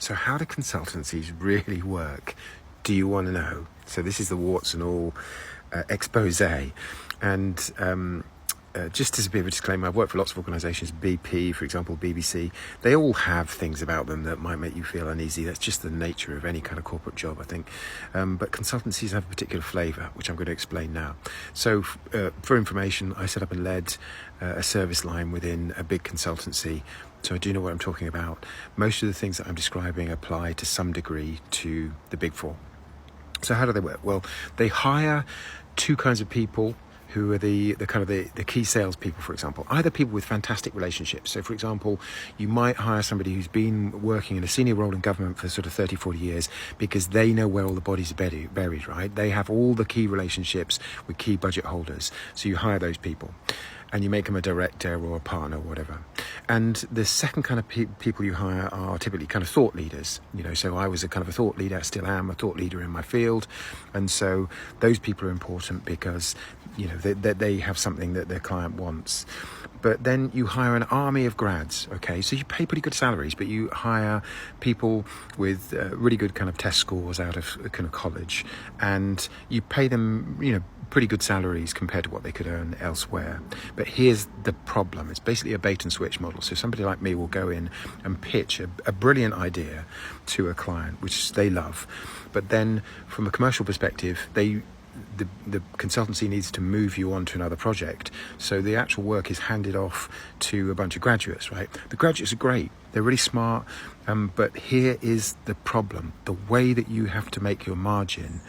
So how do consultancies really work? Do you want to know? So this is the warts and all expose. And just as a bit of a disclaimer, I've worked for lots of organisations, BP, for example, BBC. They all have things about them that might make you feel uneasy. That's just the nature of any kind of corporate job, I think. But consultancies have a particular flavour, which I'm going to explain now. So for information, I set up and led a service line within a big consultancy. So I do know what I'm talking about. Most of the things that I'm describing apply to some degree to the Big Four. So how do they work? Well, they hire two kinds of people who are the key salespeople, for example. Either people with fantastic relationships. So, for example, you might hire somebody who's been working in a senior role in government for sort of 30, 40 years because they know where all the bodies are buried, right? They have all the key relationships with key budget holders. So you hire those people and you make them a director or a partner or whatever. And the second kind of people you hire are typically kind of thought leaders. So I was a kind of a thought leader, still am a thought leader in my field. And so those people are important because, they have something that their client wants. But then you hire an army of grads, okay? So you pay pretty good salaries, but you hire people with really good kind of test scores out of kind of college, and you pay them, pretty good salaries compared to what they could earn elsewhere. But here's the problem. It's basically a bait and switch model. So somebody like me will go in and pitch a brilliant idea to a client, which they love. But then from a commercial perspective, the consultancy needs to move you on to another project. So the actual work is handed off to a bunch of graduates, right? The graduates are great. They're really smart. But here is the problem. The way that you have to make your margin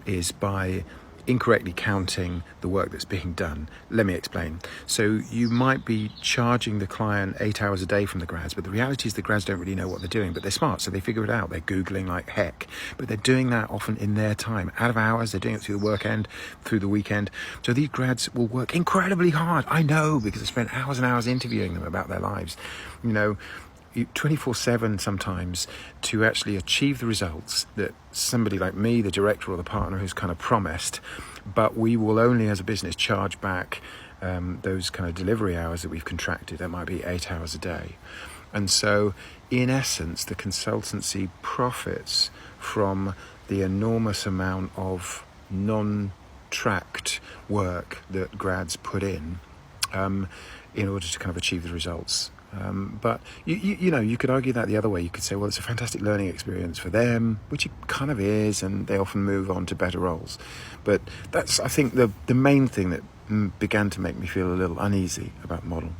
is by incorrectly counting the work that's being done. Let me explain. So you might be charging the client 8 hours a day from the grads, but the reality is the grads don't really know what they're doing, but they're smart, so they figure it out. They're Googling like heck, but they're doing that often in their time, out of hours. They're doing it through the weekend. So these grads will work incredibly hard. I know, because I spent hours and hours interviewing them about their lives. 24/7 sometimes to actually achieve the results that somebody like me, the director or the partner, who's kind of promised. But we will only as a business charge back those kind of delivery hours that we've contracted. That might be 8 hours a day. And so in essence, the consultancy profits from the enormous amount of non-tracked work that grads put in order to kind of achieve the results. But you could argue that the other way. You could say, well, it's a fantastic learning experience for them, which it kind of is, and they often move on to better roles. But that's, I think, the main thing that began to make me feel a little uneasy about the model.